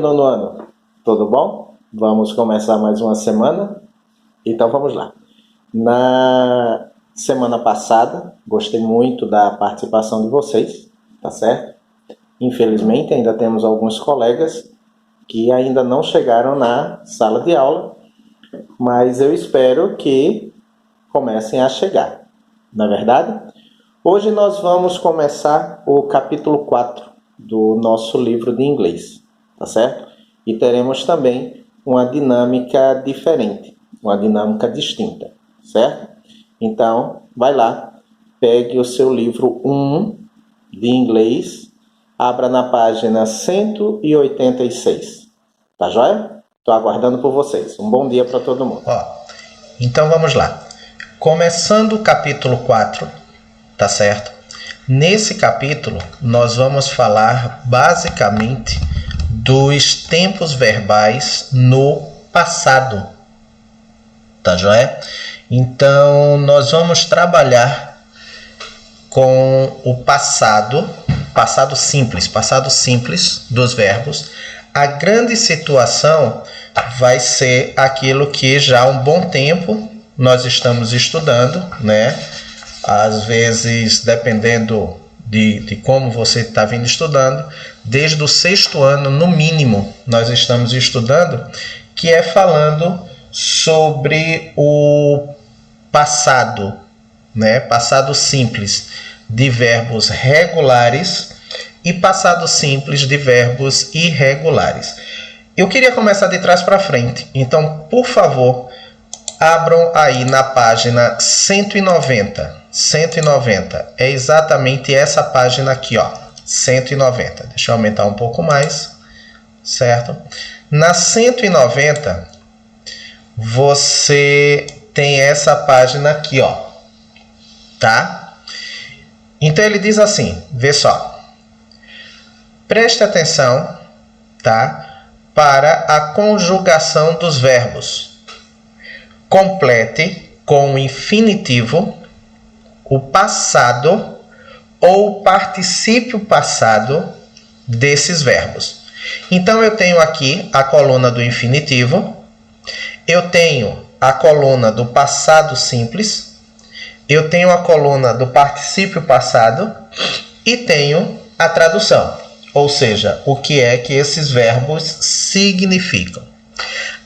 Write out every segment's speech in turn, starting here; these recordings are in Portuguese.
nono ano, tudo bom? Vamos começar mais uma semana? Então vamos lá. Na semana passada, gostei muito da participação de vocês, tá certo? Infelizmente, ainda temos alguns colegas que ainda não chegaram na sala de aula, mas eu espero que comecem a chegar, não é verdade? Hoje nós vamos começar o capítulo 4 do nosso livro de inglês, tá certo? E teremos também uma dinâmica diferente, uma dinâmica distinta, certo? Então, vai lá, pegue o seu livro 1 de inglês, abra na página 186, tá joia? Estou aguardando por vocês. Um bom dia para todo mundo. Então vamos lá. Começando o capítulo 4, tá certo? Nesse capítulo, nós vamos falar basicamente dos tempos verbais no passado, tá joia? Então, nós vamos trabalhar com o passado simples dos verbos. A grande situação vai ser aquilo que já há um bom tempo nós estamos estudando, né? Às vezes, dependendo de como você está vindo estudando, desde o 6º ano, no mínimo, nós estamos estudando, que é falando sobre o passado, né? Passado simples de verbos regulares e passado simples de verbos irregulares. Eu queria começar de trás para frente, então, por favor, abram aí na página 190. 190 é exatamente essa página aqui, ó, 190. Deixa eu aumentar um pouco mais, certo? Na 190, você tem essa página aqui, ó, tá? Então ele diz assim, vê só. Preste atenção, tá? Para a conjugação dos verbos. Complete com o infinitivo o passado ou o particípio passado desses verbos. Então, eu tenho aqui a coluna do infinitivo, eu tenho a coluna do passado simples, eu tenho a coluna do particípio passado e tenho a tradução, ou seja, o que é que esses verbos significam.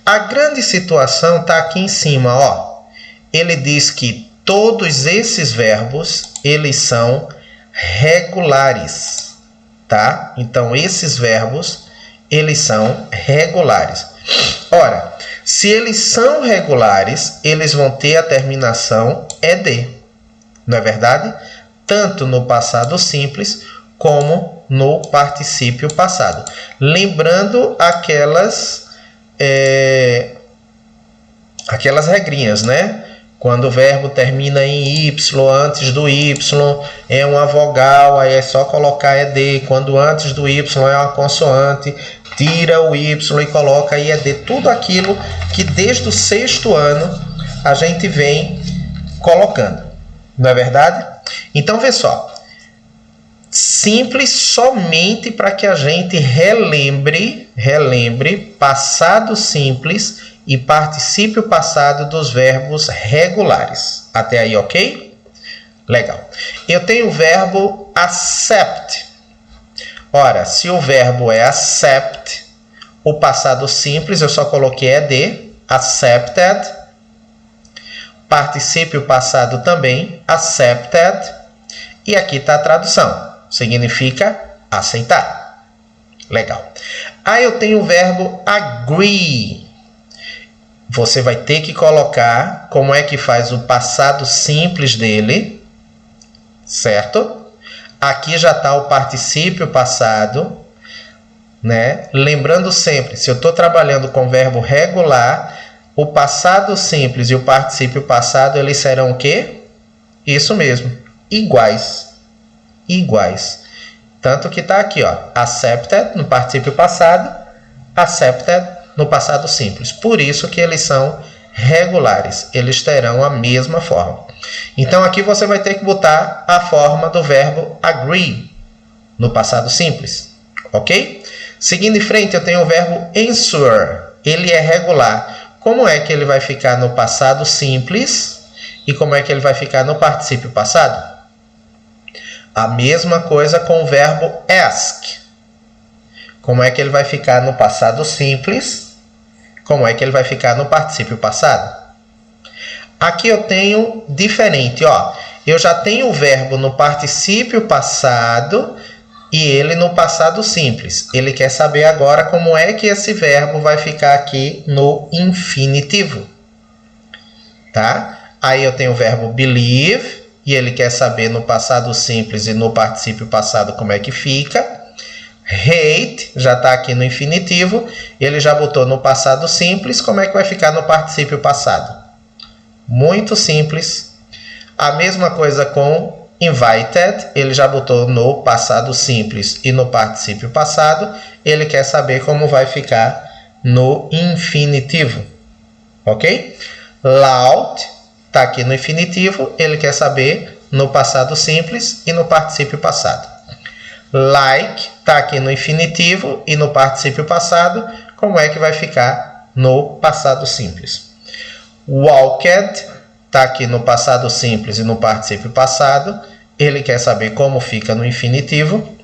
A grande situação está aqui em cima, ó. Ele diz que todos esses verbos, eles são regulares, tá? Então, esses verbos, eles são regulares. Ora, se eles são regulares, eles vão ter a terminação ED, não é verdade? Tanto no passado simples, como no particípio passado. Lembrando aquelas regrinhas, né? Quando o verbo termina em Y, antes do Y é uma vogal, aí é só colocar ED. Quando antes do Y é uma consoante, tira o Y e coloca ED. Tudo aquilo que desde o 6º ano a gente vem colocando. Não é verdade? Então, vê só. Simples somente para que a gente relembre passado simples e particípio passado dos verbos regulares. Até aí, ok? Legal. Eu tenho o verbo accept. Ora, se o verbo é accept, o passado simples eu só coloquei ED, accepted. Particípio passado também, accepted. E aqui está a tradução. Significa aceitar. Legal. Aí eu tenho o verbo agree. Você vai ter que colocar como é que faz o passado simples dele, certo? Aqui já está o particípio passado, né? Lembrando sempre, se eu estou trabalhando com verbo regular, o passado simples e o particípio passado, eles serão o quê? Isso mesmo, iguais. Iguais. Tanto que está aqui, ó, accepted no particípio passado, accepted no passado simples. Por isso que eles são regulares. Eles terão a mesma forma. Então, aqui você vai ter que botar a forma do verbo agree no passado simples. Ok? Seguindo em frente, eu tenho o verbo answer. Ele é regular. Como é que ele vai ficar no passado simples e como é que ele vai ficar no particípio passado? A mesma coisa com o verbo ask. Como é que ele vai ficar no passado simples? Como é que ele vai ficar no particípio passado? Aqui eu tenho diferente, ó. Eu já tenho o verbo no particípio passado e ele no passado simples. Ele quer saber agora como é que esse verbo vai ficar aqui no infinitivo. Tá? Aí eu tenho o verbo believe e ele quer saber no passado simples e no particípio passado como é que fica. Hate já está aqui no infinitivo, ele já botou no passado simples, como é que vai ficar no particípio passado? Muito simples. A mesma coisa com invited, ele já botou no passado simples e no particípio passado, ele quer saber como vai ficar no infinitivo, ok? Loud está aqui no infinitivo, ele quer saber no passado simples e no particípio passado. Like está aqui no infinitivo e no particípio passado, como é que vai ficar no passado simples. Walked está aqui no passado simples e no particípio passado, ele quer saber como fica no infinitivo.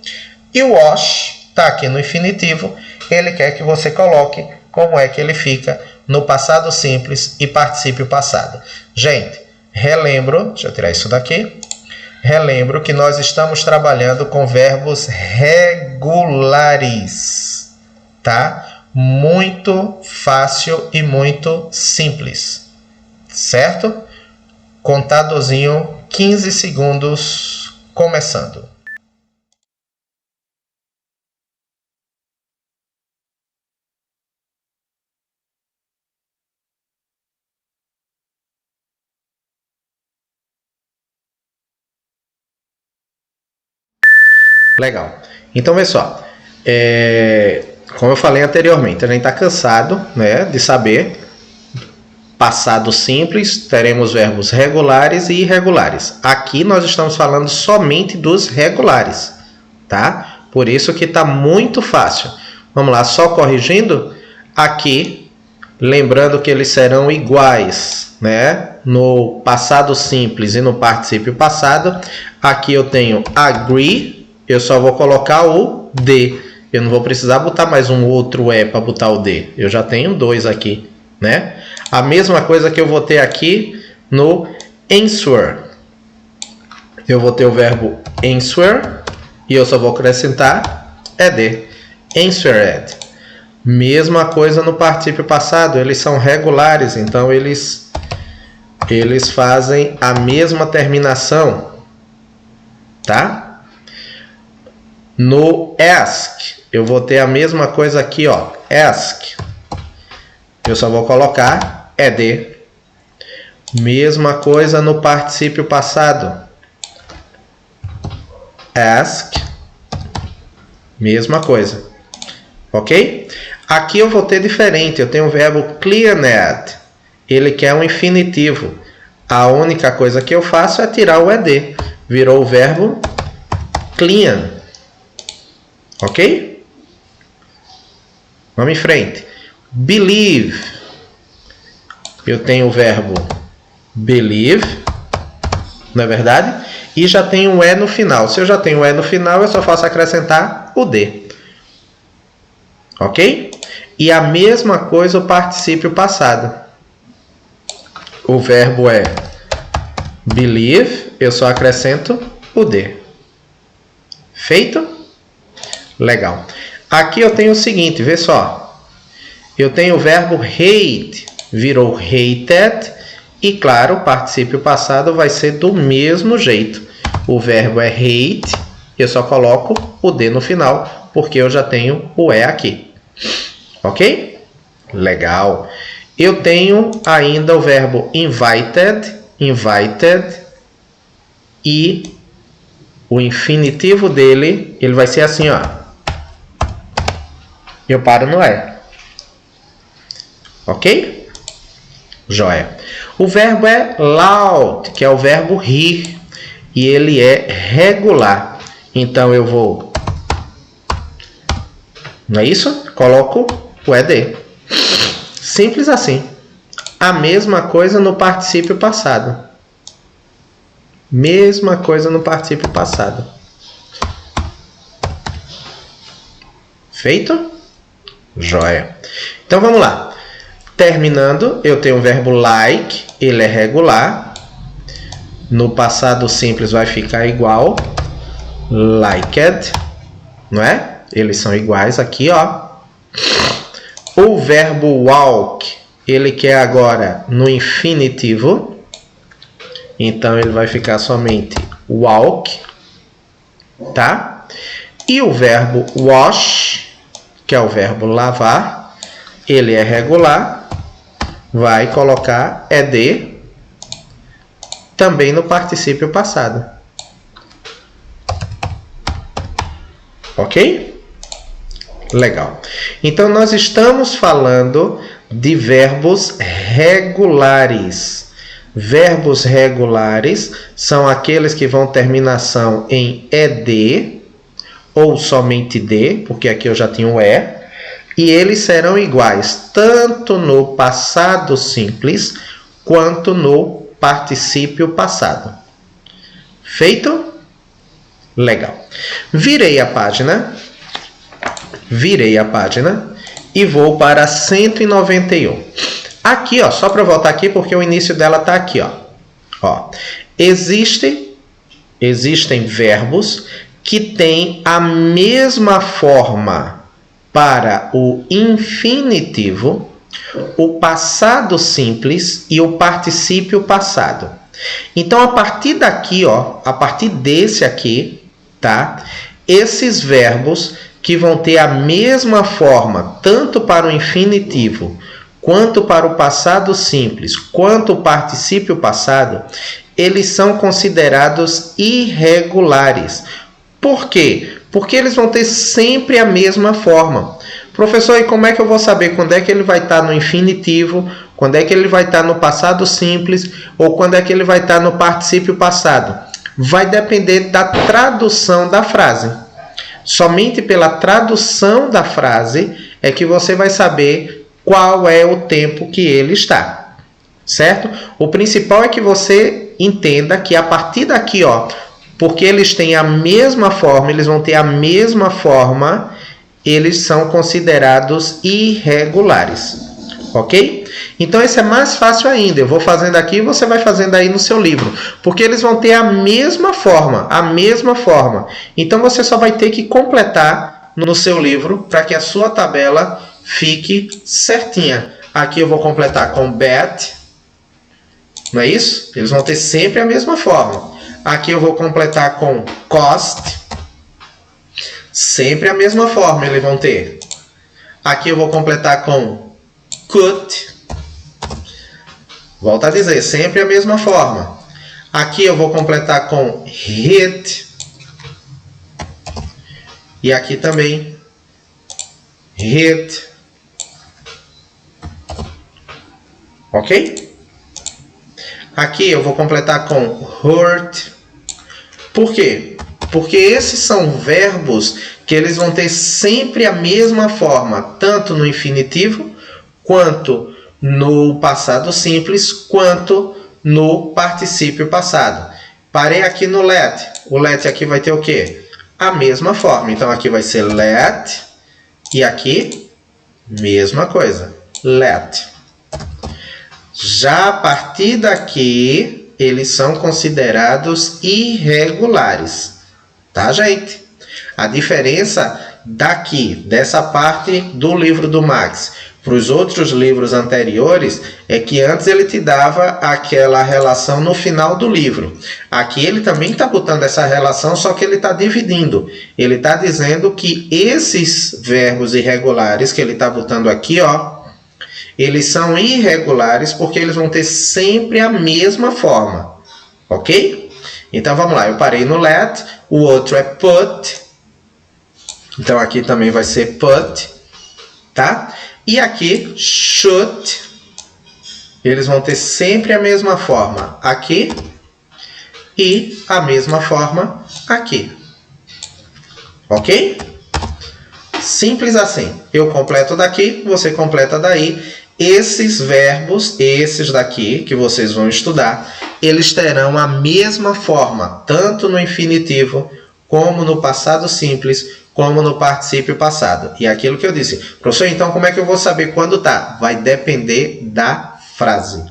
E wash está aqui no infinitivo, ele quer que você coloque como é que ele fica no passado simples e particípio passado. Gente, relembro, deixa eu tirar isso daqui. Relembro que nós estamos trabalhando com verbos regulares, tá? Muito fácil e muito simples, certo? Contadorzinho, 15 segundos, começando. Legal. Então, pessoal, como eu falei anteriormente, a gente está cansado, né, de saber passado simples, teremos verbos regulares e irregulares. Aqui nós estamos falando somente dos regulares, tá? Por isso que está muito fácil. Vamos lá, só corrigindo. Aqui, lembrando que eles serão iguais, né? No passado simples e no particípio passado. Aqui eu tenho agree. Eu só vou colocar o D. Eu não vou precisar botar mais um outro E para botar o D. Eu já tenho dois aqui, né? A mesma coisa que eu vou ter aqui no answer. Eu vou ter o verbo answer e eu só vou acrescentar ed. Answered. Mesma coisa no particípio passado. Eles são regulares, então eles fazem a mesma terminação, tá? No ask, eu vou ter a mesma coisa aqui, ó. Ask. Eu só vou colocar ed. Mesma coisa no particípio passado. Ask. Mesma coisa. Ok? Aqui eu vou ter diferente. Eu tenho o verbo cleaned. Ele quer um infinitivo. A única coisa que eu faço é tirar o ed. Virou o verbo clean. Ok? Vamos em frente. Believe. Eu tenho o verbo believe, não é verdade? E já tenho um E no final. Se eu já tenho um E no final, eu só faço acrescentar o D. Ok? E a mesma coisa o particípio passado. O verbo é believe, eu só acrescento o D. Feito? Legal. Aqui eu tenho o seguinte, vê só. Eu tenho o verbo hate, virou hated, e claro, o particípio passado vai ser do mesmo jeito. O verbo é hate, eu só coloco o D no final, porque eu já tenho o E aqui. Ok? Legal. Eu tenho ainda o verbo invited, e o infinitivo dele, ele vai ser assim, ó. Eu paro no E. Ok? Joia. O verbo é loud, que é o verbo rir. E ele é regular. Então, eu vou Não é isso? Coloco o ED. Simples assim. A mesma coisa no particípio passado. Mesma coisa no particípio passado. Feito? Joia. Então vamos lá. Terminando, eu tenho o verbo like, ele é regular. No passado simples vai ficar igual. Liked, não é? Eles são iguais aqui, ó. O verbo walk, ele quer agora no infinitivo. Então ele vai ficar somente walk, tá? E o verbo wash, que é o verbo lavar, ele é regular, vai colocar ed também no particípio passado. Ok? Legal. Então nós estamos falando de verbos regulares. Verbos regulares são aqueles que vão terminação em ed ou somente d, porque aqui eu já tinha o e, e eles serão iguais tanto no passado simples quanto no particípio passado. Feito? Legal. Virei a página e vou para 191. Aqui, ó, só para voltar aqui, porque o início dela está aqui, ó. Existem verbos que têm a mesma forma para o infinitivo, o passado simples e o particípio passado. Então, a partir daqui, ó, a partir desse aqui, tá? Esses verbos que vão ter a mesma forma, tanto para o infinitivo, quanto para o passado simples, quanto o particípio passado, eles são considerados irregulares. Por quê? Porque eles vão ter sempre a mesma forma. Professor, e como é que eu vou saber quando é que ele vai estar no infinitivo, quando é que ele vai estar no passado simples, ou quando é que ele vai estar no particípio passado? Vai depender da tradução da frase. Somente pela tradução da frase é que você vai saber qual é o tempo que ele está, certo? O principal é que você entenda que a partir daqui, ó, porque eles têm a mesma forma, eles vão ter a mesma forma, eles são considerados irregulares, ok? Então esse é mais fácil ainda, eu vou fazendo aqui e você vai fazendo aí no seu livro, porque eles vão ter a mesma forma, então você só vai ter que completar no seu livro para que a sua tabela fique certinha. Aqui eu vou completar com bet, não é isso? Eles vão ter sempre a mesma forma. Aqui eu vou completar com cost, sempre a mesma forma eles vão ter. Aqui eu vou completar com could, volto a dizer, sempre a mesma forma. Aqui eu vou completar com hit, e aqui também hit. Ok? Aqui eu vou completar com hurt. Por quê? Porque esses são verbos que eles vão ter sempre a mesma forma, tanto no infinitivo, quanto no passado simples, quanto no particípio passado. Parei aqui no let. O let aqui vai ter o quê? A mesma forma. Então aqui vai ser let e aqui mesma coisa. Let. Já a partir daqui, eles são considerados irregulares. Tá, gente? A diferença daqui, dessa parte do livro do Max, para os outros livros anteriores, é que antes ele te dava aquela relação no final do livro. Aqui ele também está botando essa relação, só que ele está dividindo. Ele está dizendo que esses verbos irregulares que ele está botando aqui, ó, eles são irregulares porque eles vão ter sempre a mesma forma. Ok? Então vamos lá, eu parei no let, o outro é put. Então aqui também vai ser put, tá? E aqui, should, eles vão ter sempre a mesma forma aqui e a mesma forma aqui. Ok? Simples assim. Eu completo daqui, você completa daí. Esses verbos, esses daqui, que vocês vão estudar, eles terão a mesma forma, tanto no infinitivo, como no passado simples, como no particípio passado. E aquilo que eu disse, professor, então como é que eu vou saber quando tá? Vai depender da frase.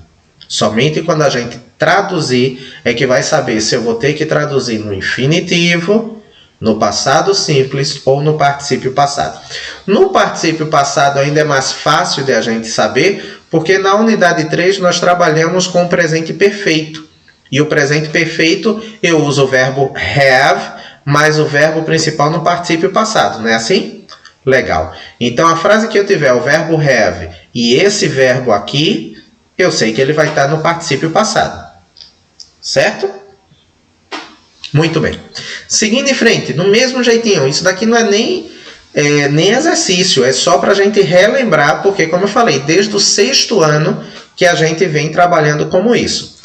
Somente quando a gente traduzir é que vai saber se eu vou ter que traduzir no infinitivo, no passado simples ou no particípio passado. No particípio passado ainda é mais fácil de a gente saber, porque na unidade 3 nós trabalhamos com o presente perfeito. E o presente perfeito eu uso o verbo have, mais o verbo principal no particípio passado, não é assim? Legal. Então a frase que eu tiver o verbo have e esse verbo aqui, eu sei que ele vai estar no particípio passado. Certo? Muito bem. Seguindo em frente, do mesmo jeitinho. Isso daqui não é nem exercício, é só para a gente relembrar, porque, como eu falei, desde o 6º ano que a gente vem trabalhando como isso.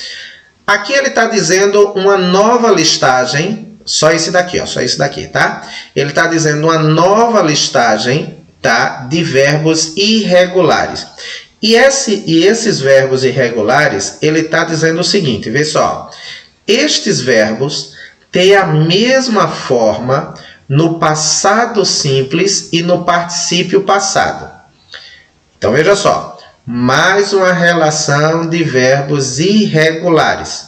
Aqui ele está dizendo uma nova listagem, só esse daqui, ó, só esse daqui, tá? Ele está dizendo uma nova listagem, tá, de verbos irregulares. E esses verbos irregulares, ele está dizendo o seguinte, vê só. Estes verbos têm a mesma forma no passado simples e no particípio passado. Então, veja só. Mais uma relação de verbos irregulares.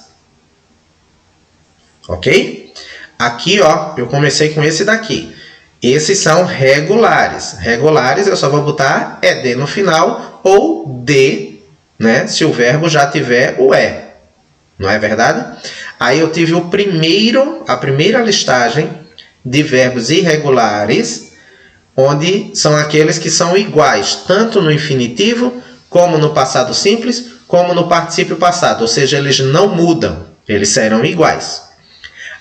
Ok? Aqui, ó, eu comecei com esse daqui. Esses são regulares. Regulares eu só vou botar ED no final ou D, né? Se o verbo já tiver o E. Não é verdade? Aí eu tive a primeira listagem de verbos irregulares, onde são aqueles que são iguais, tanto no infinitivo, como no passado simples, como no particípio passado. Ou seja, eles não mudam, eles serão iguais.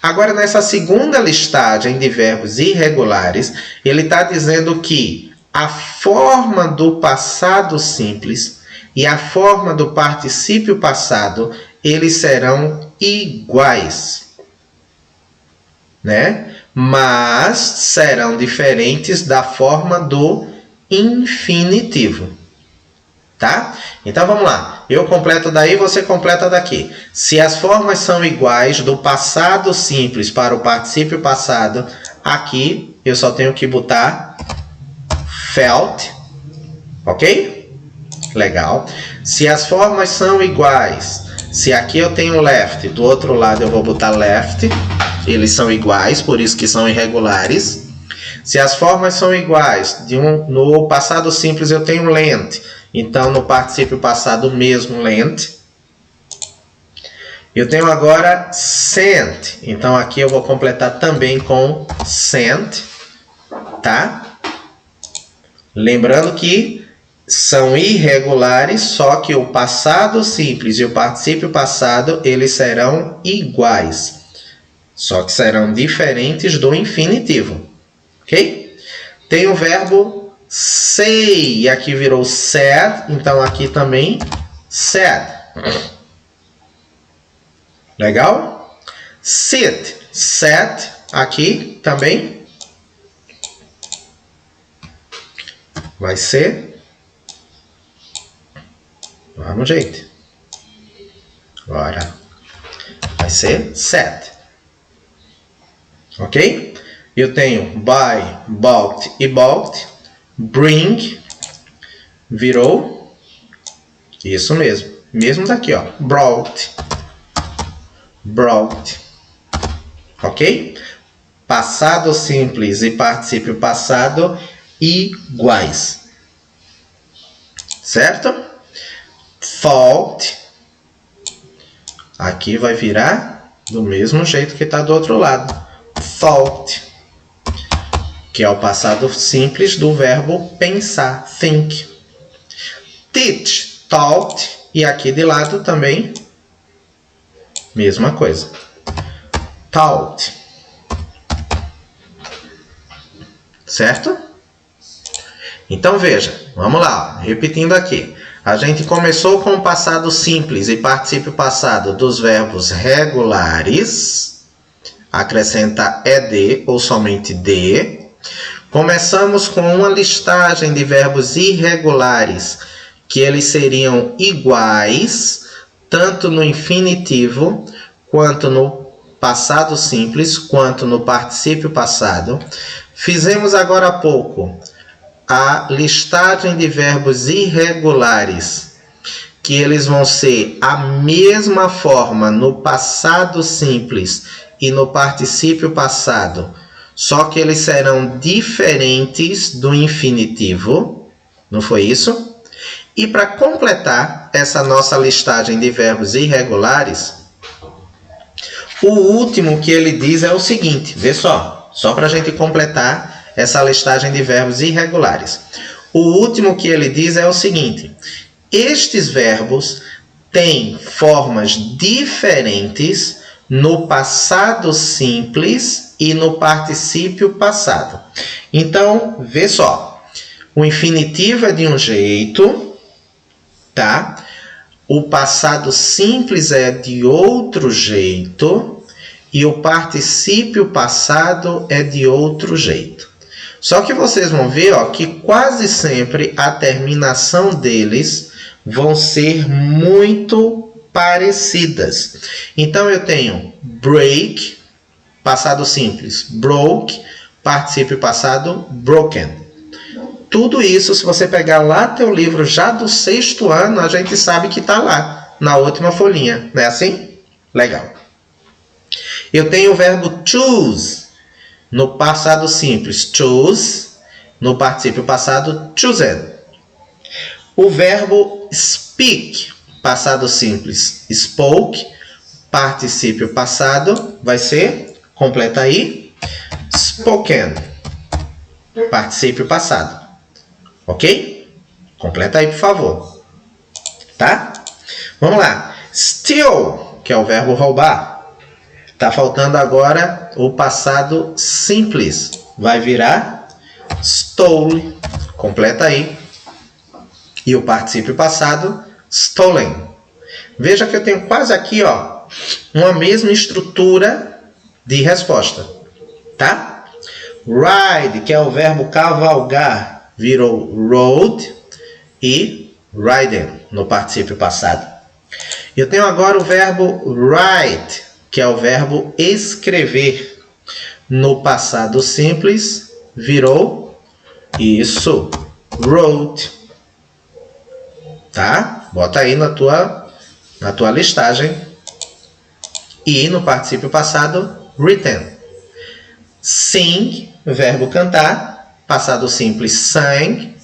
Agora, nessa segunda listagem de verbos irregulares, ele está dizendo que a forma do passado simples e a forma do particípio passado, eles serão iguais, né? Mas serão diferentes da forma do infinitivo, tá? Então vamos lá, eu completo daí, você completa daqui. Se as formas são iguais do passado simples para o particípio passado, aqui eu só tenho que botar felt, ok? Legal. Se as formas são iguais, se aqui eu tenho left, do outro lado eu vou botar left, eles são iguais, por isso que são irregulares. Se as formas são iguais, no passado simples eu tenho lent, então no particípio passado mesmo lent. Eu tenho agora sent, então aqui eu vou completar também com sent, tá? Lembrando que são irregulares, só que o passado simples e o particípio passado, eles serão iguais. Só que serão diferentes do infinitivo. Ok? Tem o verbo say, e aqui virou said, então aqui também said. Legal? Sit, sat, aqui também vai ser do mesmo jeito. Agora vai ser set. Ok? Eu tenho buy, bought e bought. Bring virou isso mesmo. Mesmo daqui, ó. Brought. Brought. Ok? Passado simples e particípio passado iguais. Certo? Thought. Aqui vai virar do mesmo jeito que está do outro lado. Thought. Que é o passado simples do verbo pensar. Think. Teach. Taught. E aqui de lado também mesma coisa. Taught. Certo? Então veja, vamos lá, repetindo aqui. A gente começou com o passado simples e particípio passado dos verbos regulares. Acrescenta ED ou somente D. Começamos com uma listagem de verbos irregulares, que eles seriam iguais, tanto no infinitivo, quanto no passado simples, quanto no particípio passado. Fizemos agora há pouco a listagem de verbos irregulares, que eles vão ser a mesma forma no passado simples e no particípio passado, só que eles serão diferentes do infinitivo, não foi isso? E para completar essa nossa listagem de verbos irregulares, o último que ele diz é o seguinte, vê só para a gente completar essa listagem de verbos irregulares. O último que ele diz é o seguinte: estes verbos têm formas diferentes no passado simples e no particípio passado. Então, vê só. O infinitivo é de um jeito, tá? O passado simples é de outro jeito e o particípio passado é de outro jeito. Só que vocês vão ver, ó, que quase sempre a terminação deles vão ser muito parecidas. Então eu tenho break, passado simples, broke, particípio passado, broken. Tudo isso, se você pegar lá teu livro já do 6º ano, a gente sabe que está lá, na última folhinha. Não é assim? Legal. Eu tenho o verbo choose, no passado simples, choose, no particípio passado, chosen. O verbo speak, passado simples, spoke, particípio passado, vai ser, completa aí, spoken, particípio passado. Ok? Completa aí, por favor. Tá? Vamos lá. Steal, que é o verbo roubar. Tá faltando agora o passado simples. Vai virar stole. Completa aí. E o particípio passado, stolen. Veja que eu tenho quase aqui, ó, uma mesma estrutura de resposta. Tá? Ride, que é o verbo cavalgar, virou rode e riding no particípio passado. Eu tenho agora o verbo write, que é o verbo escrever. No passado simples, virou isso, wrote. Tá? Bota aí na tua listagem. E no particípio passado, written. Sing, verbo cantar. Passado simples, sang.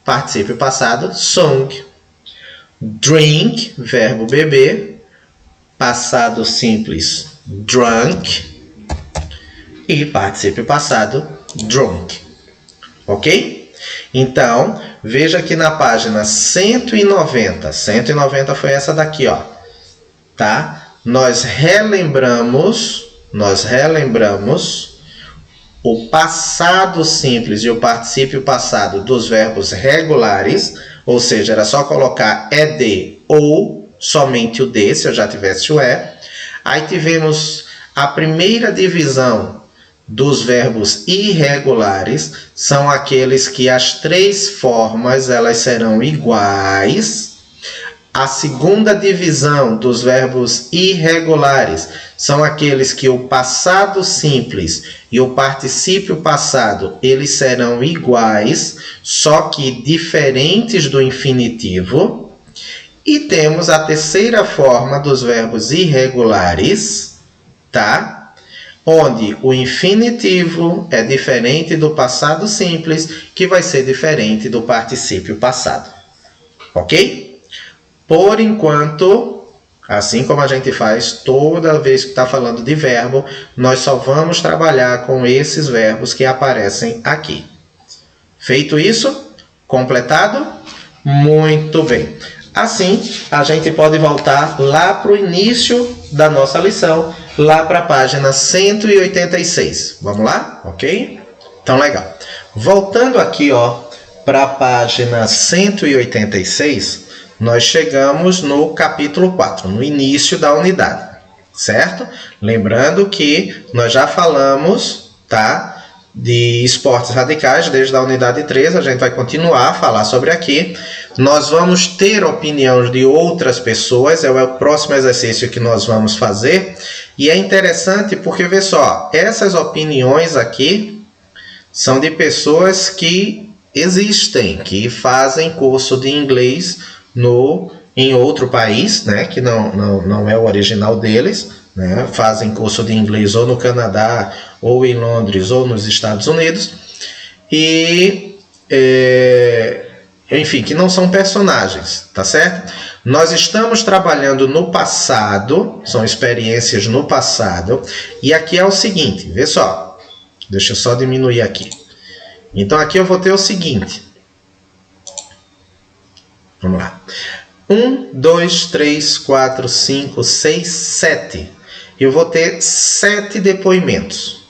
Particípio passado, sung. Drink, verbo beber. Passado simples, drunk. E particípio passado, drunk. Ok? Então, veja que na página 190, 190 foi essa daqui, ó. Tá? Nós relembramos o passado simples e o particípio passado dos verbos regulares, ou seja, era só colocar ED ou somente o D, se eu já tivesse o E. Aí tivemos a primeira divisão dos verbos irregulares, são aqueles que as três formas elas serão iguais. A segunda divisão dos verbos irregulares são aqueles que o passado simples e o particípio passado eles serão iguais, só que diferentes do infinitivo. E temos a terceira forma dos verbos irregulares, tá? Onde o infinitivo é diferente do passado simples, que vai ser diferente do particípio passado. Ok? Por enquanto, assim como a gente faz toda vez que está falando de verbo, nós só vamos trabalhar com esses verbos que aparecem aqui. Feito isso? Completado? Muito bem. Assim, a gente pode voltar lá para o início da nossa lição, lá para a página 186. Vamos lá? Ok? Então, legal. Voltando aqui, ó, para a página 186, nós chegamos no capítulo 4, no início da unidade, certo? Lembrando que nós já falamos, tá, de esportes radicais, desde a unidade 3, a gente vai continuar a falar sobre aqui. Nós vamos ter opiniões de outras pessoas, é o próximo exercício que nós vamos fazer. E é interessante porque, vê só, essas opiniões aqui são de pessoas que existem, que fazem curso de inglês em outro país, né, que não é o original deles, né, fazem curso de inglês ou no Canadá, ou em Londres, ou nos Estados Unidos, e, enfim, que não são personagens, tá certo? Nós estamos trabalhando no passado, são experiências no passado, e aqui é o seguinte, vê só, deixa eu só diminuir aqui. Então aqui eu vou ter o seguinte, vamos lá, 1, 2, 3, 4, 5, 6, 7. Eu vou ter 7 depoimentos,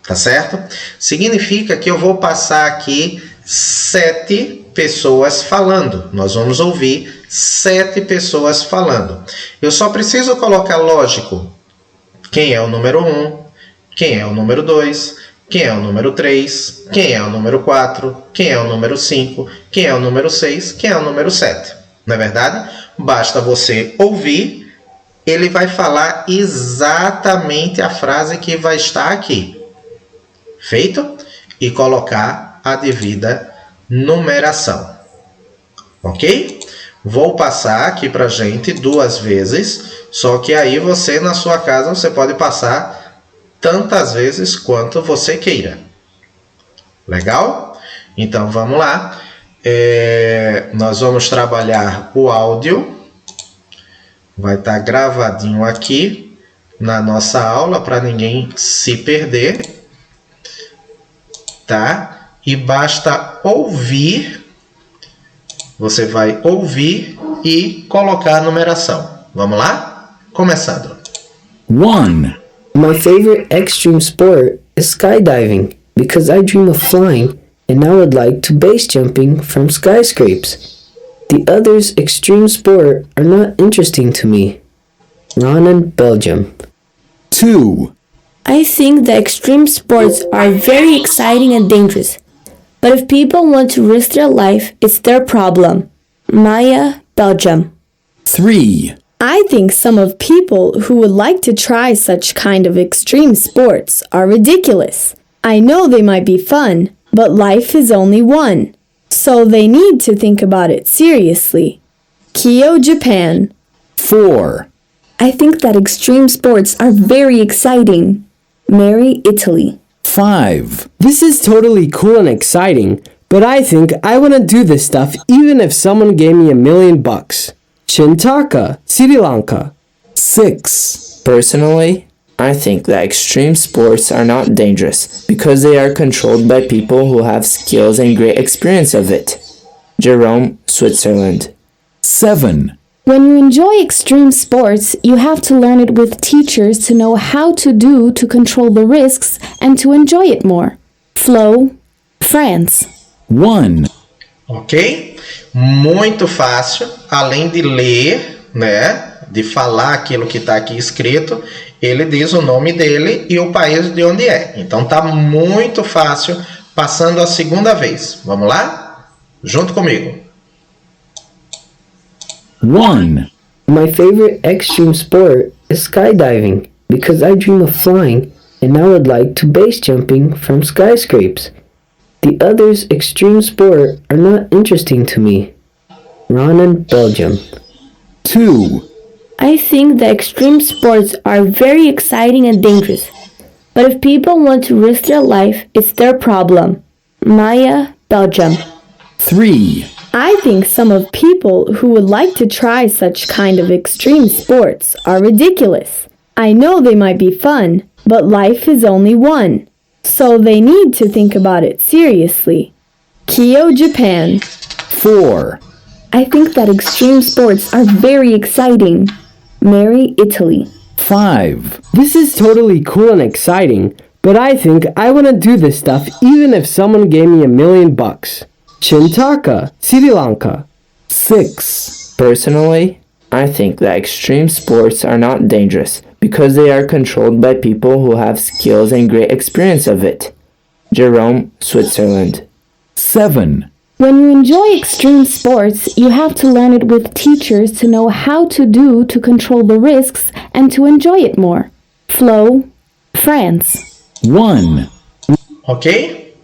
tá certo? Significa que eu vou passar aqui 7 pessoas falando. Nós vamos ouvir 7 pessoas falando. Eu só preciso colocar, lógico, quem é o número 1, quem é o número 2, quem é o número 3, quem é o número 4, quem é o número 5, quem é o número 6, quem é o número 7. Não é verdade? Basta você ouvir, ele vai falar exatamente a frase que vai estar aqui. Feito? E colocar a devida numeração. Ok? Vou passar aqui para a gente 2 vezes, só que aí você, na sua casa, você pode passar tantas vezes quanto você queira. Legal? Então, vamos lá. Nós vamos trabalhar o áudio. Vai estar gravadinho aqui na nossa aula para ninguém se perder, tá? E basta ouvir, você vai ouvir e colocar a numeração. Vamos lá? Começando. 1. My favorite extreme sport is skydiving because I dream of flying and I would like to base jumping from skyscrapers. The others' extreme sport are not interesting to me. Ronan, Belgium. 2. I think the extreme sports are very exciting and dangerous. But if people want to risk their life, it's their problem. Maya, Belgium. 3. I think some of people who would like to try such kind of extreme sports are ridiculous. I know they might be fun, but life is only one. So they need to think about it seriously. Kyoto, Japan. 4. I think that extreme sports are very exciting. Mary, Italy. 5. This is totally cool and exciting, but I think I want to do this stuff even if someone gave me $1 million. Chintaka, Sri Lanka. 6. Personally, I think that extreme sports are not dangerous because they are controlled by people who have skills and great experience of it. Jerome, Switzerland. 7. When you enjoy extreme sports, you have to learn it with teachers to know how to do to control the risks and to enjoy it more. Flo, France. 1. Ok? Muito fácil. Além de ler, né, de falar aquilo que está aqui escrito, ele diz o nome dele e o país de onde é. Então tá muito fácil. Passando a segunda vez. Vamos lá? Junto comigo. 1. My favorite extreme sport is skydiving because I dream of flying and I would like to base jumping from skyscrapers. The others' extreme sport are not interesting to me. Ronan, Belgium. 2. I think the extreme sports are very exciting and dangerous. But if people want to risk their life, it's their problem. Maya, Belgium. 3. I think some of people who would like to try such kind of extreme sports are ridiculous. I know they might be fun, but life is only one. So they need to think about it seriously. Kyoto, Japan. 4. I think that extreme sports are very exciting. Mary, Italy. 5. This is totally cool and exciting, but I think I want to do this stuff even if someone gave me $1 million. Chintaka, Sri Lanka. 6. Personally, I think that extreme sports are not dangerous because they are controlled by people who have skills and great experience of it. Jerome, Switzerland. 7. When you enjoy extreme sports, you have to learn it with teachers to know how to do to control the risks and to enjoy it more. Flo, France. 1. Ok?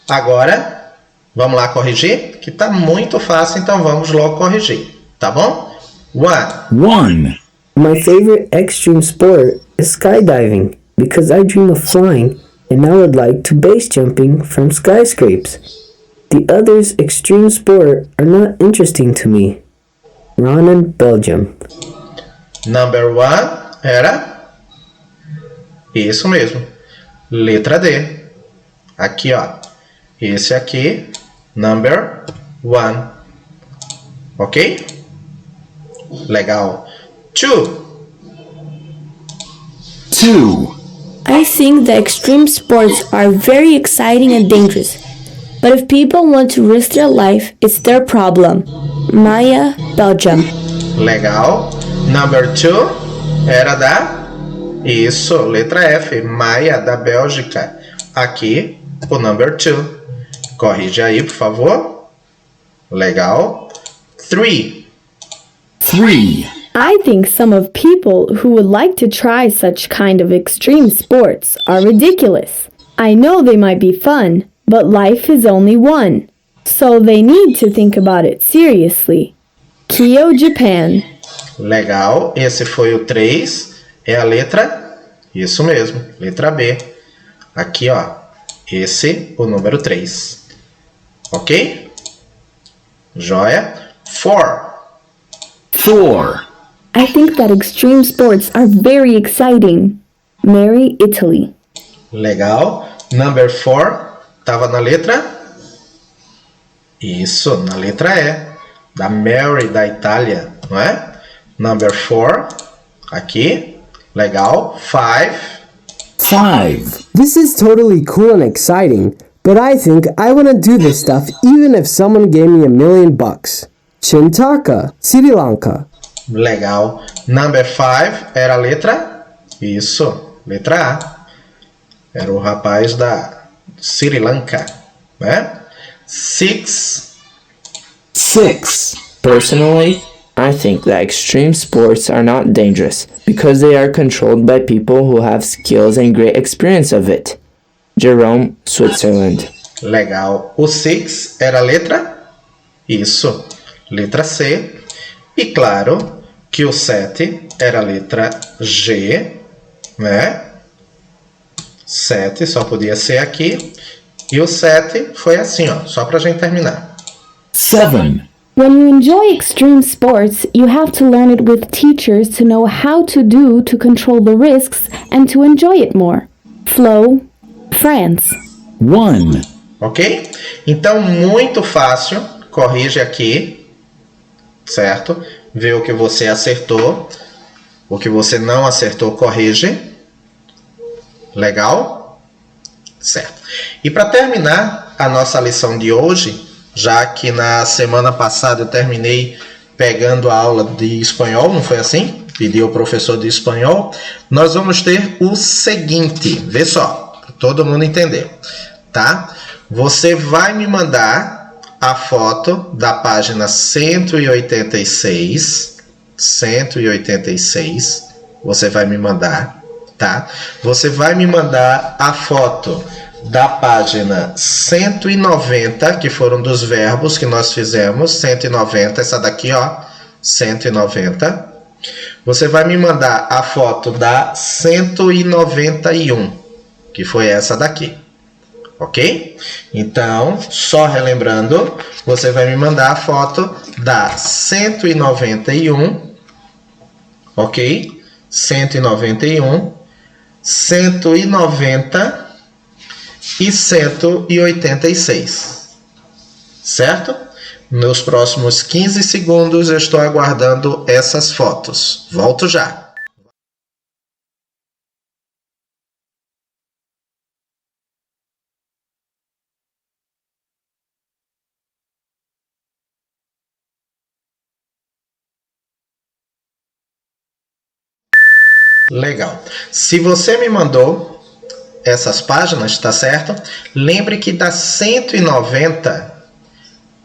Agora, vamos lá corrigir, que tá muito fácil, então vamos logo corrigir, tá bom? 1. 1. My favorite extreme sport is skydiving because I dream of flying and I would like to base jumping from skyscrapes. The others' extreme sport are not interesting to me. Ronan, Belgium. Number 1 era isso mesmo. Letra D. Aqui, ó. Esse aqui, number 1. Ok? Legal. 2. 2. I think that extreme sports are very exciting and dangerous. But if people want to risk their life, it's their problem. Maya, Belgium. Legal. Number 2 era da... Isso, letra F. Maia, da Bélgica. Aqui, o number 2. Corrige aí, por favor. Legal. 3. 3. I think some of people who would like to try such kind of extreme sports are ridiculous. I know they might be fun, but life is only one. So they need to think about it seriously. Kyo, Japan. Legal. Esse foi o 3. É a letra... Isso mesmo, letra B. Aqui, ó. Esse, o número 3. Ok? Joia. 4. 4. I think that extreme sports are very exciting. Mary, Italy. Legal. Number 4. Tava na letra? Isso, na letra E. Da Mary, da Itália, não é? Number 4. Aqui. Legal. 5. 5. This is totally cool and exciting, but I think I want to do this stuff even if someone gave me $1 million. Chintaka, Sri Lanka. Legal. Number 5 era a letra? Isso, letra A. Era o rapaz da Sri Lanka, né? 6. 6. Personally, I think that extreme sports are not dangerous because they are controlled by people who have skills and great experience of it. Jerome, Switzerland. Legal. O 6 era a letra? Isso, letra C. E claro que o 7 era a letra G, né? 7 só podia ser aqui. E o 7 foi assim, ó, só pra gente terminar. 7. When you enjoy extreme sports, you have to learn it with teachers to know how to do to control the risks and to enjoy it more. Flo, France. 1. Ok? Então, muito fácil. Corrige aqui, certo? Vê o que você acertou. O que você não acertou, corrige. Legal? Certo. E para terminar a nossa lição de hoje, já que na semana passada eu terminei pegando a aula de espanhol, não foi assim? Pedi ao professor de espanhol. Nós vamos ter o seguinte, vê só, para todo mundo entender, tá? Você vai me mandar a foto da página 186, você vai me mandar, tá? Você vai me mandar a foto da página 190, que foram dos verbos que nós fizemos, 190, essa daqui, ó, 190. Você vai me mandar a foto da 191, que foi essa daqui, ok? Então, só relembrando, você vai me mandar a foto da 191, ok? 191, 190 e 186, certo? Nos próximos 15 segundos eu estou aguardando essas fotos. Volto já. Legal. Se você me mandou essas páginas, tá certo? Lembre que das 190,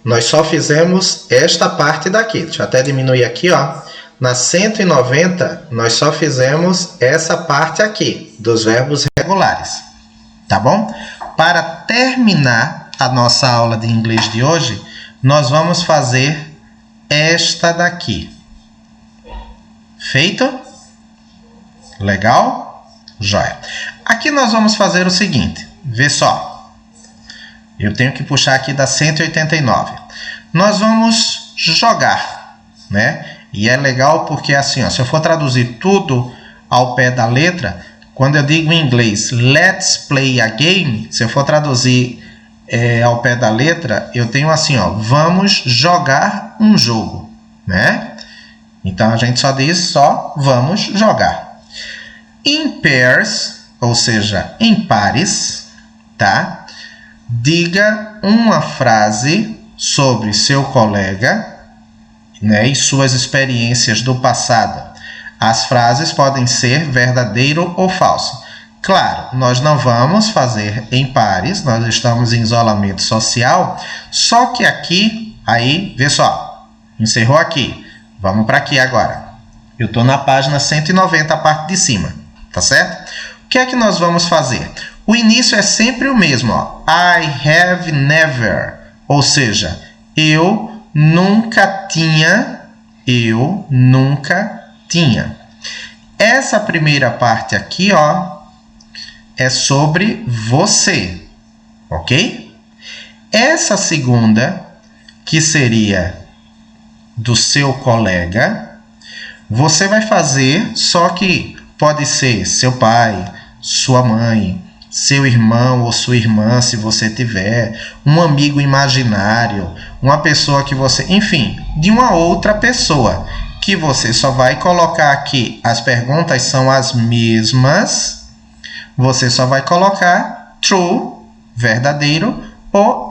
nós só fizemos esta parte daqui. Deixa eu até diminuir aqui, ó. Na 190, nós só fizemos essa parte aqui, dos verbos regulares, tá bom? Para terminar a nossa aula de inglês de hoje, nós vamos fazer esta daqui. Feito? Legal? Jóia. Aqui nós vamos fazer o seguinte, vê só. Eu tenho que puxar aqui da 189. Nós vamos jogar, né? E é legal porque assim, ó, se eu for traduzir tudo ao pé da letra, quando eu digo em inglês let's play a game, se eu for traduzir ao pé da letra, eu tenho assim, ó, vamos jogar um jogo, né? Então a gente só diz só vamos jogar. In pairs, ou seja, em pares, tá? Diga uma frase sobre seu colega, né, e suas experiências do passado. As frases podem ser verdadeiro ou falso. Claro, nós não vamos fazer em pares, nós estamos em isolamento social, só que aqui, aí, vê só, encerrou aqui. Vamos para aqui agora. Eu estou na página 190, a parte de cima, tá certo? O que é que nós vamos fazer? O início é sempre o mesmo, ó. I have never, ou seja, eu nunca tinha. Essa primeira parte aqui, ó, é sobre você, ok? Essa segunda, que seria do seu colega, você vai fazer, só que pode ser seu pai, sua mãe, seu irmão ou sua irmã, se você tiver, um amigo imaginário, uma pessoa que você, enfim, de uma outra pessoa, que você só vai colocar aqui, as perguntas são as mesmas, você só vai colocar true, verdadeiro, ou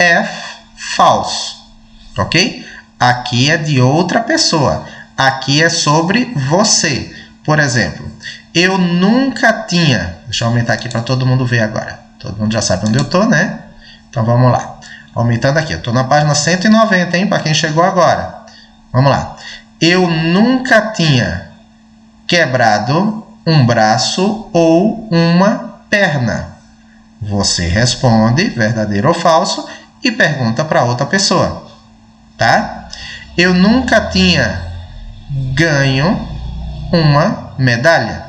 falso, ok? Aqui é de outra pessoa, aqui é sobre você. Por exemplo, eu nunca tinha... Deixa eu aumentar aqui para todo mundo ver agora. Todo mundo já sabe onde eu estou, né? Então vamos lá. Aumentando aqui. Eu estou na página 190, hein? Para quem chegou agora. Vamos lá. Eu nunca tinha quebrado um braço ou uma perna. Você responde verdadeiro ou falso e pergunta para outra pessoa. Tá? Eu nunca tinha ganho uma medalha.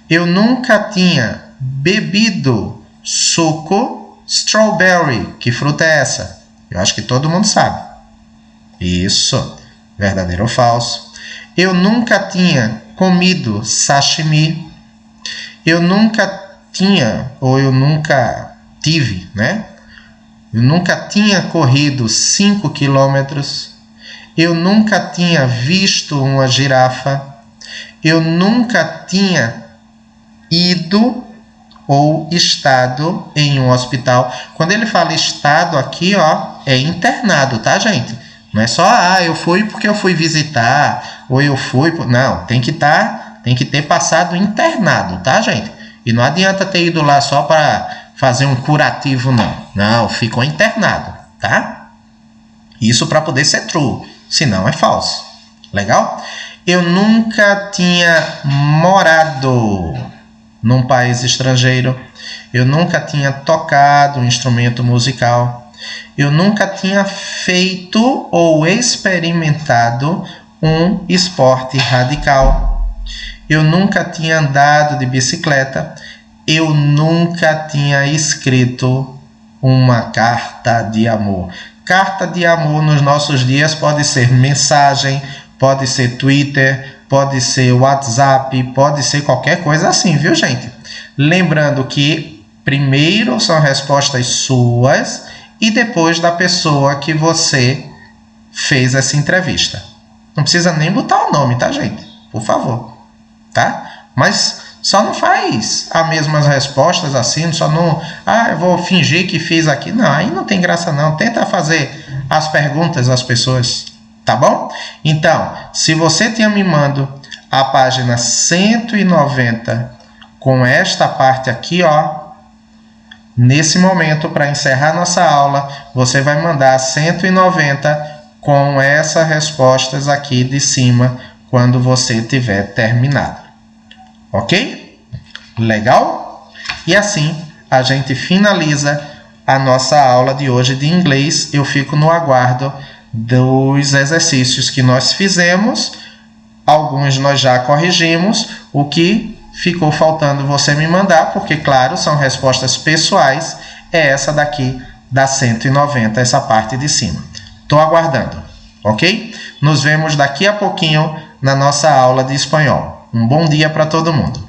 Eu nunca tinha bebido suco strawberry. Que fruta é essa? Eu acho que todo mundo sabe. Isso. Verdadeiro ou falso? Eu nunca tinha comido sashimi. Eu nunca tinha, ou eu nunca tive, né? Eu nunca tinha corrido 5 quilômetros. Eu nunca tinha visto uma girafa. Eu nunca tinha ido ou estado em um hospital. Quando ele fala estado aqui, ó, é internado, tá, gente? Não é só, eu fui porque eu fui visitar, ou eu fui... Não, tem que ter passado internado, tá, gente? E não adianta ter ido lá só para fazer um curativo, não. Não, ficou internado, tá? Isso para poder ser true, senão é falso. Legal? Eu nunca tinha morado num país estrangeiro. Eu nunca tinha tocado um instrumento musical. Eu nunca tinha feito ou experimentado um esporte radical. Eu nunca tinha andado de bicicleta. Eu nunca tinha escrito uma carta de amor. Carta de amor nos nossos dias pode ser mensagem, pode ser Twitter, pode ser WhatsApp, pode ser qualquer coisa assim, viu, gente? Lembrando que primeiro são respostas suas e depois da pessoa que você fez essa entrevista. Não precisa nem botar o nome, tá, gente? Por favor, tá? Mas só não faz as mesmas respostas assim, só não... eu vou fingir que fiz aqui. Não, aí não tem graça não. Tenta fazer as perguntas às pessoas, tá bom? Então, se você tinha me mandado a página 190 com esta parte aqui, ó. Nesse momento, para encerrar nossa aula, você vai mandar 190 com essas respostas aqui de cima quando você tiver terminado. Ok? Legal? E assim a gente finaliza a nossa aula de hoje de inglês. Eu fico no aguardo dos exercícios que nós fizemos. Alguns nós já corrigimos. O que ficou faltando você me mandar, porque, claro, são respostas pessoais, é essa daqui da 190, essa parte de cima. Estou aguardando, ok? Nos vemos daqui a pouquinho na nossa aula de espanhol. Um bom dia para todo mundo.